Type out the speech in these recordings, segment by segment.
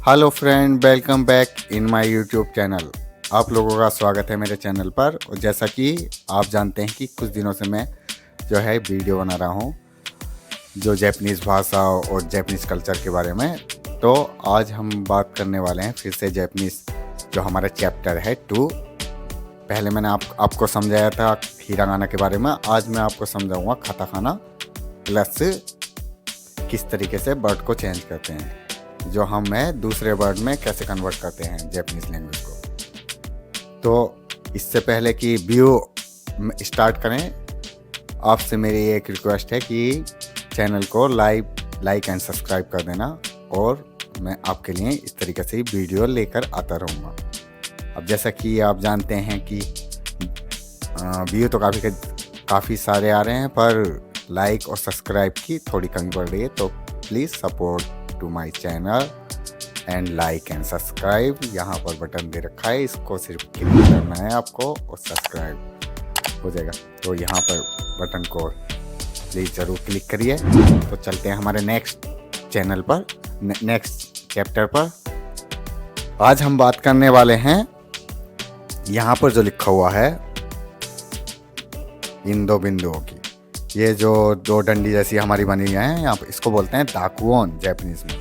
Hello friend, welcome back in my YouTube channel. आप लोगों का स्वागत है मेरे चैनल पर। और जैसा कि आप जानते हैं कि कुछ दिनों से मैं जो है वीडियो बना रहा हूँ जो जापानीज़ भाषा और जापानीज़ कल्चर के बारे में। तो आज हम बात करने वाले हैं फिर से जापानीज़ जो हमारा चैप्टर है 2। पहले मैंने आपको समझाया था हिरागाना के बारे में। आज मैं आपको समझाऊंगा काटाकाना प्लस किस तरीके से वर्ड को चेंज करते हैं, जो हम दूसरे वर्ड में कैसे कन्वर्ट करते हैं जापानीज़ लैंग्वेज को। तो इससे पहले कि वीडियो स्टार्ट करें, आपसे मेरी एक रिक्वेस्ट है कि चैनल को लाइक एंड सब्सक्राइब कर देना, और मैं आपके लिए इस तरीके से ही वीडियो लेकर आता रहूँगा। अब जैसा कि आप जानते हैं कि वीडियो तो काफ़ी सारे आ रहे हैं, पर लाइक और सब्सक्राइब की थोड़ी कमी पड़ रही है। तो please support to my channel and like and subscribe. यहाँ पर बटन दे रखा है, इसको सिर्फ क्लिक करना है आपको और सब्सक्राइब हो जाएगा। तो यहाँ पर बटन को प्लीज़ ज़रूर क्लिक करिए। तो चलते हैं हमारे नेक्स्ट चैनल पर, नेक्स्ट चैप्टर पर। आज हम बात करने वाले हैं, यहाँ पर जो लिखा हुआ है इन दो बिंदुओं की, ये जो दो डंडी जैसी हमारी बनी हुई है यहाँ पर, इसको बोलते हैं दाकुओन जापानीज़ में।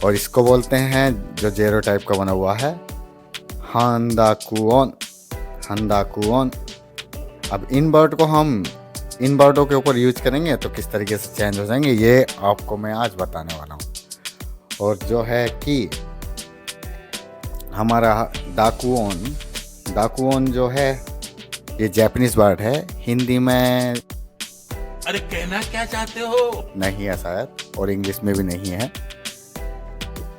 और इसको बोलते हैं जो जेरो टाइप का बना हुआ है हांदाकुओन। अब इन वर्डों के ऊपर यूज करेंगे तो किस तरीके से चेंज हो जाएंगे, ये आपको मैं आज बताने वाला हूँ। और जो है कि हमारा दाकुओन जो है ये जापानीज वर्ड है। हिंदी में अरे कहना क्या चाहते हो नहीं है शायद, और इंग्लिश में भी नहीं है।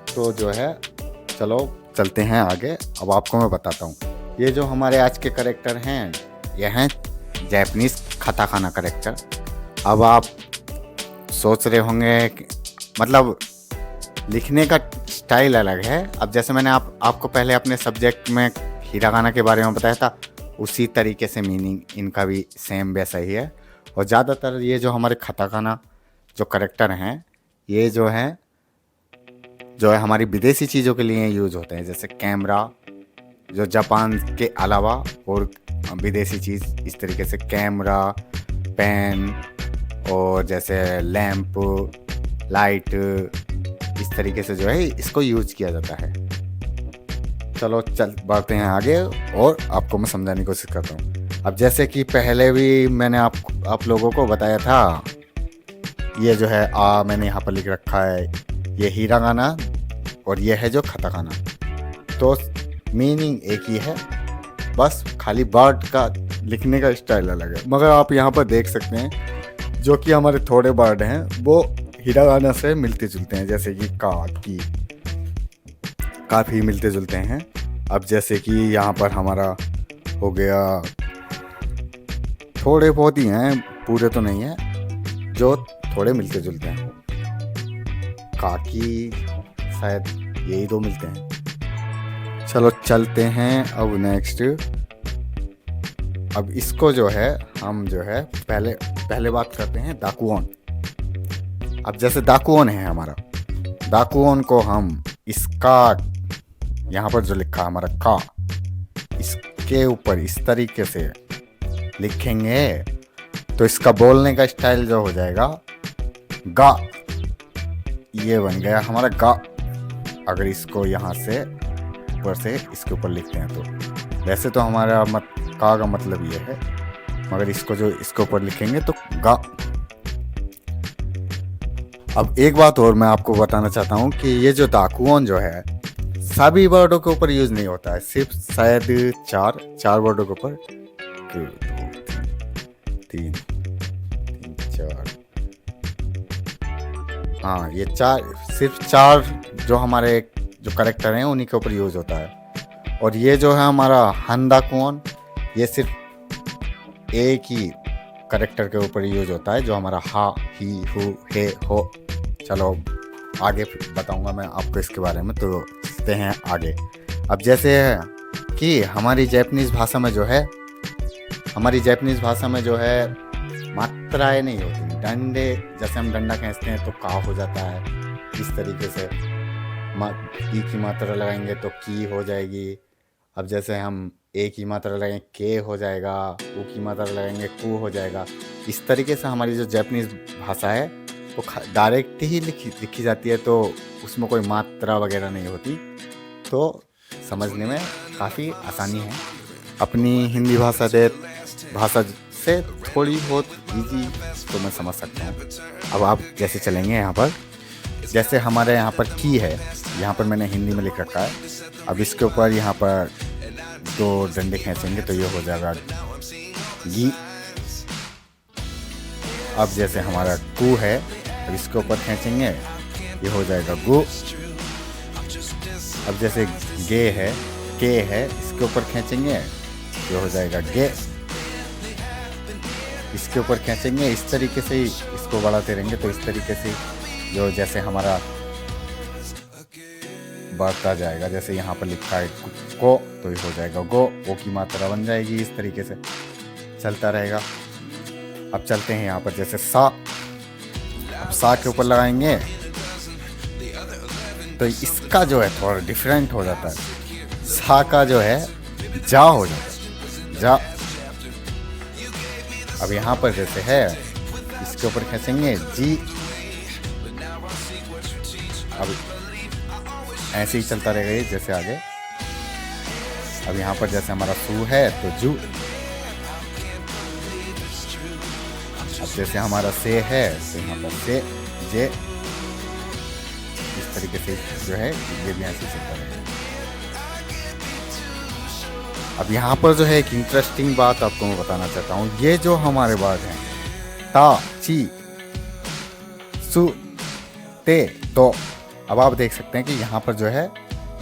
तो जो है चलो चलते हैं आगे। अब आपको मैं बताता हूँ, ये जो हमारे आज के करेक्टर हैं ये हैं जापानीज़ काटाकाना करेक्टर। अब आप सोच रहे होंगे मतलब लिखने का स्टाइल अलग है। अब जैसे मैंने आपको पहले अपने सब्जेक्ट में हिरागाना के बारे में बताया था, उसी तरीके से मीनिंग इनका भी सेम वैसा ही है। और ज़्यादातर ये जो हमारे काटाकाना जो करेक्टर हैं, ये जो है हमारी विदेशी चीज़ों के लिए यूज़ होते हैं, जैसे कैमरा, जो जापान के अलावा और विदेशी चीज़ इस तरीके से कैमरा, पेन, और जैसे लैंप, लाइट, इस तरीके से जो है इसको यूज किया जाता है। चलो बढ़ते हैं आगे और आपको मैं समझाने की कोशिश करता हूँ। अब जैसे कि पहले भी मैंने आप लोगों को बताया था, ये जो है मैंने यहाँ पर लिख रखा है, ये हिरागाना और ये है जो काटाकाना। तो मीनिंग एक ही है, बस खाली वर्ड का लिखने का स्टाइल अलग है। मगर आप यहाँ पर देख सकते हैं जो कि हमारे थोड़े वर्ड हैं वो हिरागाना से मिलते जुलते हैं, जैसे कि की काफ़ी मिलते जुलते हैं। अब जैसे कि यहाँ पर हमारा हो गया, थोड़े बहुत ही हैं, पूरे तो नहीं हैं, जो थोड़े मिलते जुलते हैं। काकी शायद यही दो मिलते हैं। चलो चलते हैं अब नेक्स्ट। अब इसको जो है हम जो है पहले बात करते हैं दाकुओन। अब जैसे दाकुओन है हमारा, दाकुओन को हम इसका यहाँ पर जो लिखा हमारा का, इसके ऊपर इस तरीके से लिखेंगे तो इसका बोलने का स्टाइल जो हो जाएगा गा। ये बन गया हमारा गा। अगर इसको यहाँ से ऊपर से इसके ऊपर लिखते हैं तो वैसे तो हमारा का का मतलब ये है, मगर इसको जो इसके ऊपर लिखेंगे तो गा। अब एक बात और मैं आपको बताना चाहता हूँ कि ये जो दाकुओन जो है सभी वर्डों के ऊपर यूज नहीं होता है, सिर्फ शायद चार वर्डों के ऊपर, 3 4, हाँ ये सिर्फ चार जो हमारे जो करेक्टर हैं उन्हीं के ऊपर यूज होता है। और ये जो है हमारा हांदाकुओन, ये सिर्फ एक ही करेक्टर के ऊपर यूज होता है, जो हमारा हा, ही, हु, हे, हो। चलो आगे बताऊंगा मैं आपको इसके बारे में। तो चलते हैं आगे। अब जैसे है कि हमारी जापानीज़ भाषा में जो है मात्राएं नहीं होती। डंडे, जैसे हम डंडा खींचते हैं तो का हो जाता है, इस तरीके से ई की मात्रा लगाएंगे तो की हो जाएगी। अब जैसे हम ए की मात्रा लगाएंगे के हो जाएगा, ऊ की मात्रा लगाएंगे कू हो जाएगा। इस तरीके से हमारी जो जापानीज़ भाषा है वो डायरेक्ट ही लिखी जाती है, तो उसमें कोई मात्रा वगैरह नहीं होती, तो समझने में काफ़ी आसानी है। अपनी हिंदी भाषा से थोड़ी बहुत इजी तो मैं समझ सकता हूँ। अब आप जैसे चलेंगे यहाँ पर, जैसे हमारे यहाँ पर की है, यहाँ पर मैंने हिंदी में लिख रखा है। अब इसके ऊपर यहाँ पर 2 डंडे खींचेंगे तो ये हो जाएगा गी। अब जैसे हमारा कू है, अब इसके ऊपर खींचेंगे ये हो जाएगा गु। अब जैसे गे है, के है, इसके ऊपर खींचेंगे ये हो जाएगा गे। इसके ऊपर खींचेंगे, इस तरीके से ही इसको बढ़ाते रहेंगे तो इस तरीके से जो जैसे हमारा बढ़ता जाएगा। जैसे यहाँ पर लिखा है को तो ये हो जाएगा गो, ओ की मात्रा बन जाएगी। इस तरीके से चलता रहेगा। अब चलते हैं यहाँ पर जैसे सा। अब सा के ऊपर लगाएंगे तो इसका जो है थोड़ा डिफरेंट हो जाता है। सा का जो है जा हो जाता है, जा। अब यहाँ पर जैसे है इसके ऊपर खींचेंगे जी। अब ऐसे ही चलता रहेगा ये जैसे आगे। अब यहाँ पर जैसे हमारा सू है तो जू। अब जैसे हमारा से है तो यहाँ पर से जे। इस तरीके से जो है ये भी ऐसे चलता रहेगा। अब यहाँ पर जो है एक इंटरेस्टिंग बात आपको मैं बताना चाहता हूँ। ये जो हमारे वर्ड हैं ता ची सु ते तो, अब आप देख सकते हैं कि यहाँ पर जो है,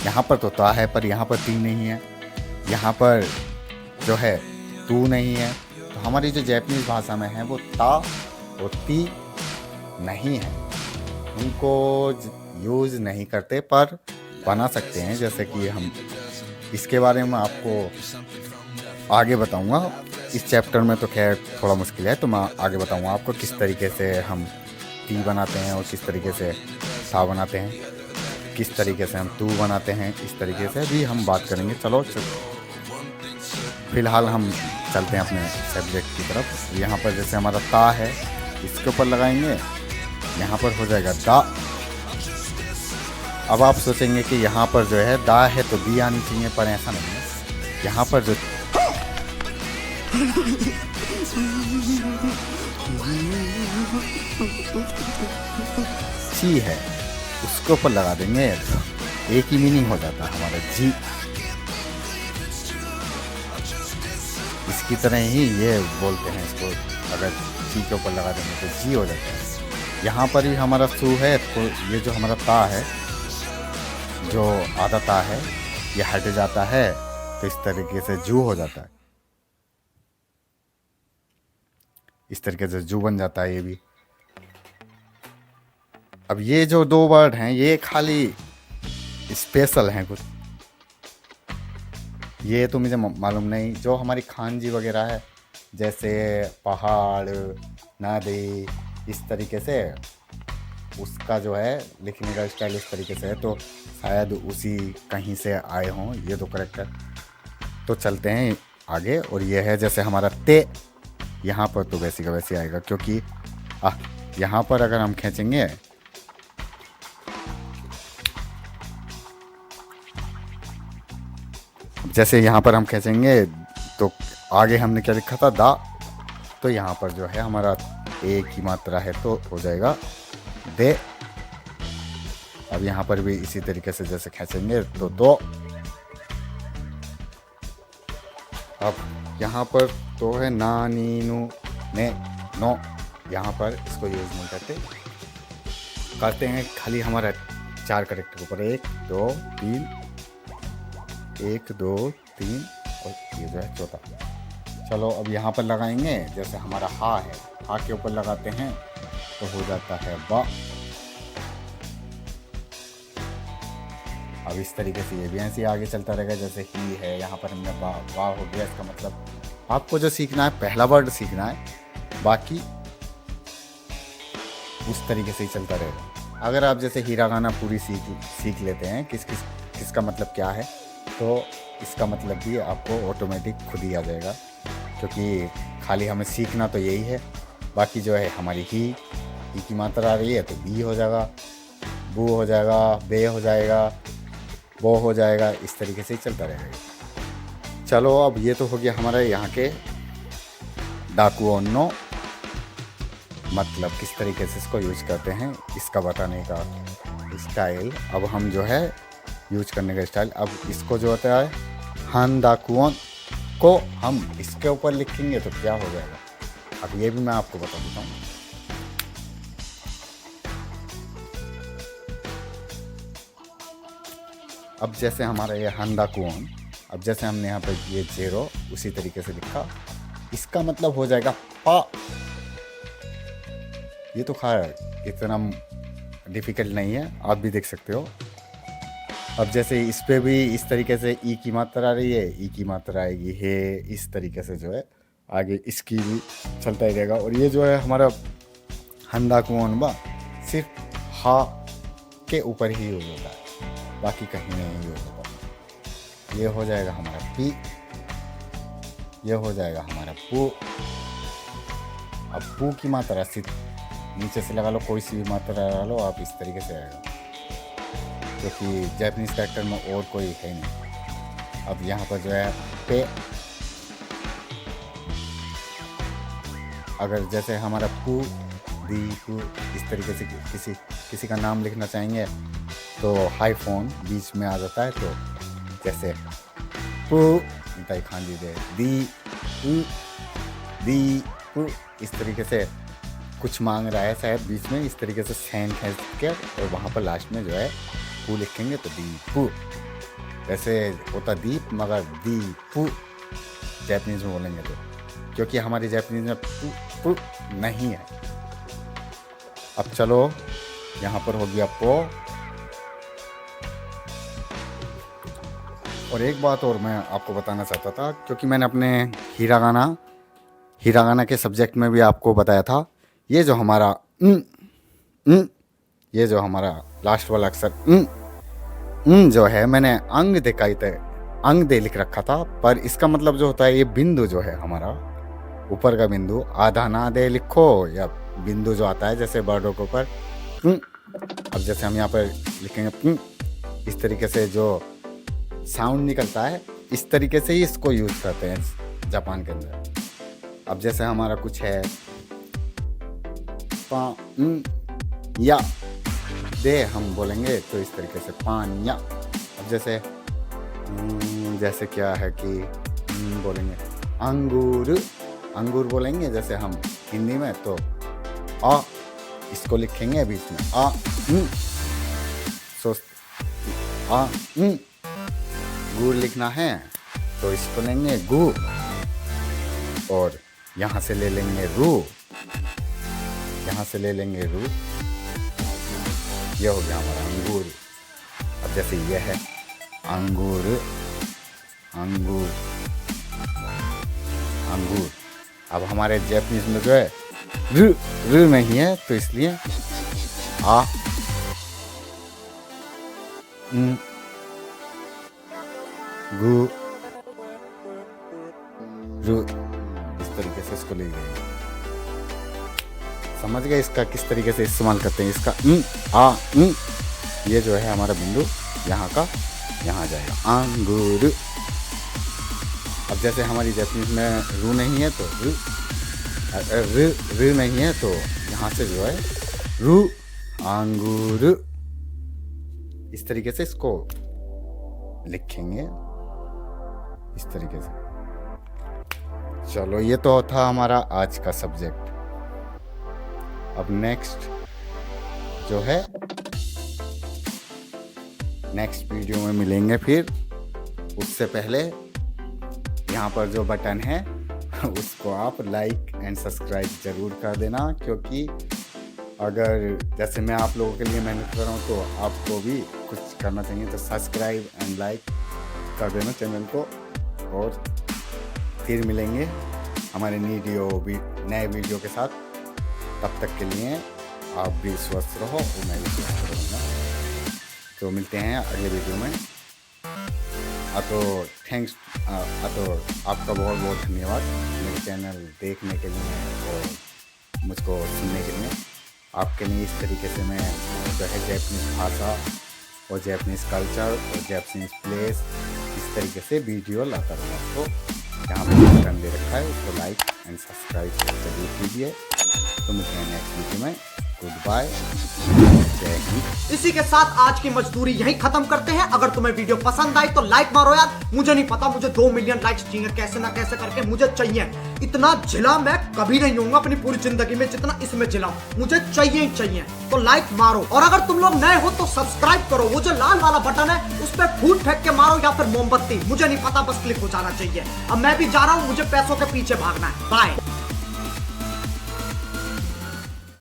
यहाँ पर तो ता है पर यहाँ पर ती नहीं है, यहाँ पर जो है तू नहीं है। तो हमारी जो जापानीज़ भाषा में है वो ता और ती नहीं है, उनको यूज़ नहीं करते पर बना सकते हैं। जैसे कि हम इसके बारे में आपको आगे बताऊंगा। इस चैप्टर में तो खैर थोड़ा मुश्किल है, तो मैं आगे बताऊंगा आपको किस तरीके से हम ती बनाते हैं और किस तरीके से ता बनाते हैं, किस तरीके से हम तू बनाते हैं। इस तरीके से भी हम बात करेंगे। चलो फिलहाल हम चलते हैं अपने सब्जेक्ट की तरफ। यहाँ पर जैसे हमारा ता है, इसके ऊपर लगाएंगे, यहाँ पर हो जाएगा दा। अब आप सोचेंगे कि यहाँ पर जो है दा है तो दी आनी चाहिए, पर ऐसा नहीं है। यहाँ पर जो ची है उसके ऊपर लगा देंगे, एक ही मीनिंग हो जाता है हमारा जी। इसकी तरह ही ये बोलते हैं इसको, अगर ची के ऊपर लगा देंगे तो जी हो जाता है। यहाँ पर भी हमारा सू है तो ये जो हमारा ता है, जो आधा ता है, ये हट जाता है तो इस तरीके से जू हो जाता है। इस तरीके से जू बन जाता है ये भी। अब ये जो 2 वर्ड हैं ये खाली स्पेशल हैं कुछ, ये तो मुझे मालूम नहीं। जो हमारी खानजी वगैरह है जैसे पहाड़, नदी, इस तरीके से उसका जो है लिखने का स्टाइल इस तरीके से है, तो शायद उसी कहीं से आए हों ये तो करेक्ट है। तो चलते हैं आगे। और ये है जैसे हमारा ते, यहाँ पर तो वैसे का वैसे आएगा, क्योंकि यहाँ पर अगर हम खींचेंगे जैसे यहाँ पर हम खींचेंगे तो आगे हमने क्या लिखा था दा, तो यहाँ पर जो है हमारा ए की मात्रा है तो हो जाएगा दे। अब यहाँ पर भी इसी तरीके से जैसे खींचेंगे तो दो। अब यहाँ पर तो है ना, नी, नु, ने, नो, यहाँ पर इसको यूज नहीं करते हैं खाली हमारा 4 कैरेक्टर के ऊपर 1 2 3, 1 2 3 और ये जो है चौथा। चलो अब यहाँ पर लगाएंगे, जैसे हमारा हा है, हा के ऊपर लगाते हैं तो हो जाता है बा। अब इस तरीके से ये भी ऐसे आगे चलता रहेगा। जैसे ही है, यहाँ पर हमने बा, बा हो गया। इसका मतलब आपको जो सीखना है पहला वर्ड सीखना है, बाकी उस तरीके से ही चलता रहेगा। अगर आप जैसे हिरागाना पूरी सीख लेते हैं किसका मतलब क्या है, तो इसका मतलब भी आपको ऑटोमेटिक खुद ही आ जाएगा, क्योंकि खाली हमें सीखना तो यही है। बाकी जो है हमारी ही की मात्रा आ रही है तो बी हो जाएगा, बू हो जाएगा, बे हो जाएगा, वो हो जाएगा, इस तरीके से ही चलता रहेगा। चलो अब ये तो हो गया हमारा यहाँ के डाकुओनो, मतलब किस तरीके से इसको यूज करते हैं इसका बताने का स्टाइल। अब हम जो है यूज करने का स्टाइल, अब इसको जो होता है हान डाकुओन को हम इसके ऊपर लिखेंगे तो क्या हो जाएगा, अब ये भी मैं आपको बता देता हूँ। अब जैसे हमारा ये हांडाकुओन, अब जैसे हमने यहाँ पर ये 0 उसी तरीके से लिखा, इसका मतलब हो जाएगा पा। ये तो खैर इतना डिफिकल्ट नहीं है, आप भी देख सकते हो। अब जैसे इस पे भी इस तरीके से ई की मात्रा आ रही है, ई की मात्रा आएगी हे, इस तरीके से जो है आगे इसकी भी चलता ही रहेगा। और ये जो है हमारा हांडाकुओन बा सिर्फ हा के ऊपर ही यूज होता है, बाकी कहीं नहीं यूज होता। ये हो जाएगा हमारा पी, ये हो जाएगा हमारा पू। अब पू की मात्रा सिर्फ नीचे से लगा लो, कोई सी भी मात्रा लगा लो आप, इस तरीके से आएगा, क्योंकि जापानीज कैरेक्टर में और कोई है नहीं। अब यहाँ पर जो है पे, अगर जैसे हमारा पू दी पू इस तरीके से किसी का नाम लिखना चाहेंगे तो हाईफोन बीच में आ जाता है, तो जैसे पू ताई खांडी दे दी पू, इस तरीके से कुछ मांग रहा है शायद बीच में, इस तरीके से सैन खींच के और वहाँ पर लास्ट में जो है पू लिखेंगे तो दीपू, वैसे होता दीप मगर दीपू जापानीज में बोलेंगे तो, क्योंकि हमारी जापानीज में पू पू नहीं है। अब चलो यहाँ पर हो गया पो। और एक बात और मैं आपको बताना चाहता था, क्योंकि मैंने अपने हिरागाना के सब्जेक्ट में भी आपको बताया था, ये जो हमारा ये जो हमारा लास्ट वाला अक्षर जो है, मैंने अंग दे लिख रखा था, पर इसका मतलब जो होता है ये बिंदु जो है हमारा ऊपर का बिंदु, आधा ना दे लिखो, या बिंदु जो आता है जैसे बर्डों के ऊपर। अब जैसे हम यहाँ पर लिखेंगे इस तरीके से जो साउंड निकलता है, इस तरीके से ही इसको यूज करते हैं जापान के अंदर। अब जैसे हमारा कुछ है पा या दे हम बोलेंगे तो इस तरीके से पान या। अब जैसे क्या है कि बोलेंगे अंगूर बोलेंगे जैसे हम हिंदी में, तो आ इसको लिखेंगे बीच में आ गुड़ लिखना है तो इसको लेंगे गु, और यहाँ से ले लेंगे रू, यहाँ से ले लेंगे रू, ये हो गया हमारा अंगूर। अब जैसे ये है अंगूर अंगूर अंगूर। अब हमारे जापानीज में जो है र नहीं है, तो इसलिए आ गु रू, इस तरीके से इसको ले लेंगे। समझ गए इसका किस तरीके से इस्तेमाल करते हैं इसका ये जो है हमारा बिंदु यहाँ का यहाँ जाएगा अंगूर। अब जैसे हमारी जापानीज में रू नहीं है तो रू नहीं है, तो यहाँ से जो है रू अंगूर, इस तरीके से इसको लिखेंगे इस तरीके से। चलो ये तो था हमारा आज का सब्जेक्ट। अब नेक्स्ट जो है नेक्स्ट वीडियो में मिलेंगे फिर। उससे पहले यहाँ पर जो बटन है उसको आप लाइक एंड सब्सक्राइब जरूर कर देना, क्योंकि अगर जैसे मैं आप लोगों के लिए मेहनत कर रहा हूँ तो आपको भी कुछ करना चाहिए, तो सब्सक्राइब एंड लाइक कर देना चैनल को। और फिर मिलेंगे हमारे नए वीडियो के साथ। तब तक के लिए आप भी स्वस्थ रहो और मैं भी स्वस्थ रहूँगा। तो मिलते हैं अगले वीडियो में। तो थैंक्स, तो आपका बहुत बहुत धन्यवाद मेरे चैनल देखने के लिए और मुझको सुनने के लिए। आपके लिए इस तरीके से मैं जो है जैपनीज़ भाषा और जैपनीज़ कल्चर और जैपनीज़ प्लेस इस तरीके से वीडियो लाता रहूँगा। उसको यहाँ पर बटन दे रखा है, उसको लाइक एंड सब्सक्राइब जरूर कीजिए। तो मिलते हैं नेक्स्ट वीडियो में। गुड बाय, जय हिंद। इसी के साथ आज की मजदूरी यहीं खत्म करते हैं। अगर तुम्हें वीडियो पसंद आई तो लाइक मारो यार। मुझे नहीं पता, मुझे 2 मिलियन लाइक्स चाहिए, कैसे ना कैसे करके मुझे चाहिए। इतना झिला मैं कभी नहीं होऊंगा अपनी पूरी जिंदगी में जितना इसमें झिला हूं। मुझे चाहिए ही चाहिए। तो लाइक मारो, और अगर तुम लोग नए हो तो सब्सक्राइब करो। वो जो लाल वाला बटन है उस पर फूट फेंक के मारो या फिर मोमबत्ती, मुझे नहीं पता, बस क्लिक हो जाना चाहिए। अब मैं भी जा रहा हूं, मुझे पैसों के पीछे भागना है। बाय।